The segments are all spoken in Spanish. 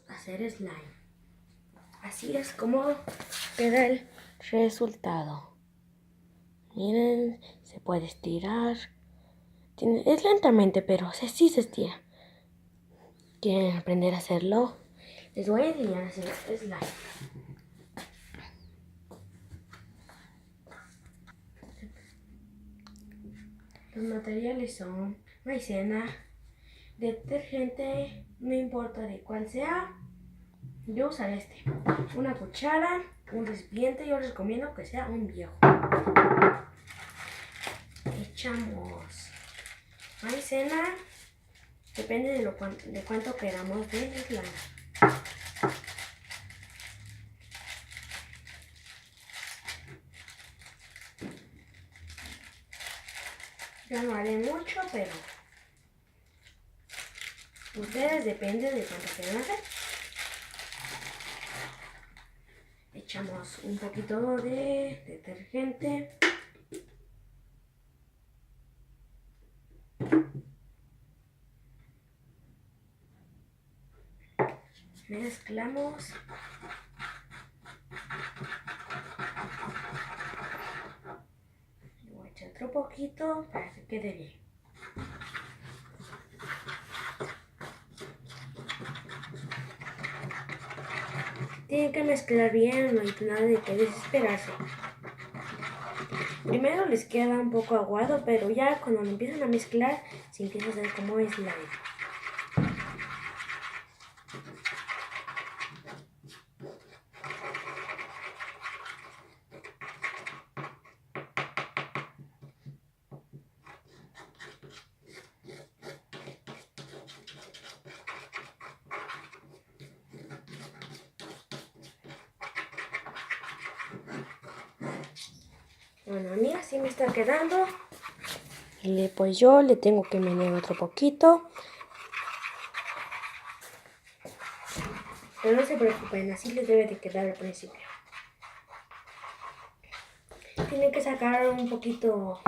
hacer slime. Así es como queda el resultado. Miren, se puede estirar. Es lentamente, pero sí se estira. ¿Quieren aprender a hacerlo? Les voy a enseñar a hacer slime. Los materiales son maicena, detergente, no importa de cuál sea. Yo usaré una cuchara, un recipiente. Yo les recomiendo que sea un viejo. Echamos maicena, depende de cuánto queramos de slime. Ya no haré mucho, pero ustedes depende de cuánto quieran hacer. Echamos un poquito de detergente. Mezclamos. Voy a echar otro poquito para que quede bien. Tienen que mezclar bien, no hay nada de que desesperarse. Primero les queda un poco aguado, pero ya cuando lo empiezan a mezclar, se empieza a hacer como slime. Bueno, a mí así me está quedando. Pues yo le tengo que menear otro poquito. Pero no se preocupen, así les debe de quedar al principio. Tienen que sacar un poquito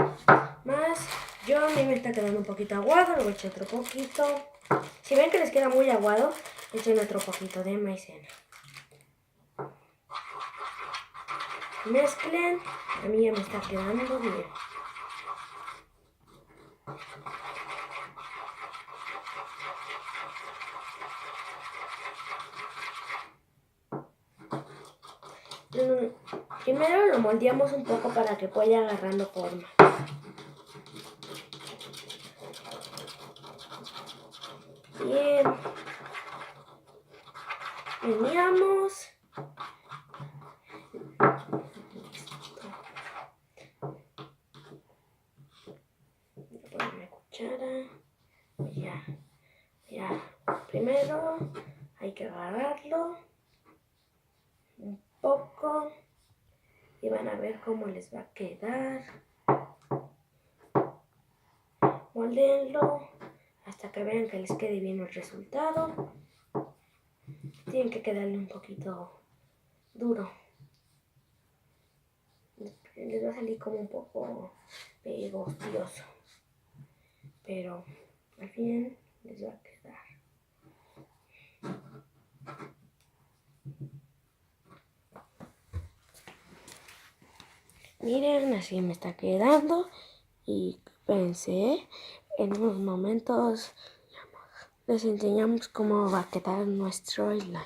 más. A mí me está quedando un poquito aguado, le voy a echar otro poquito. Si ven que les queda muy aguado, echen otro poquito de maicena. Mezclen, a mí ya me está quedando bien. Primero lo moldeamos un poco para que vaya agarrando forma. Bien. Meneamos. Voy a poner mi cuchara. Ya. Primero hay que agarrarlo un poco y van a ver cómo les va a quedar. Moldenlo hasta que vean que les quede bien el resultado. Tienen que quedarle un poquito duro. Les va a salir como un poco pegostioso, pero al fin les va a quedar. Miren, así me está quedando y pensé en unos momentos les enseñamos cómo va a quedar nuestro slime.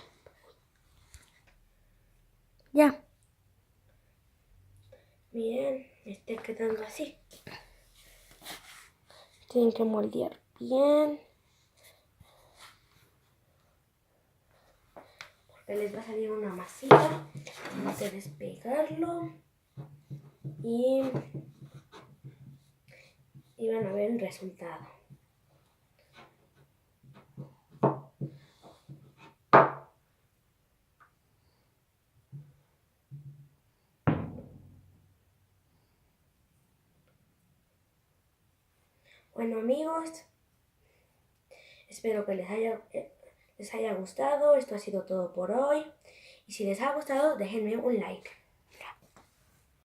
Ya. Miren, me está quedando así. Tienen que moldear bien, porque les va a salir una masita. Tienen que despegarlo y van a ver el resultado. Bueno amigos, espero que les haya gustado. Esto ha sido todo por hoy. Y si les ha gustado, déjenme un like.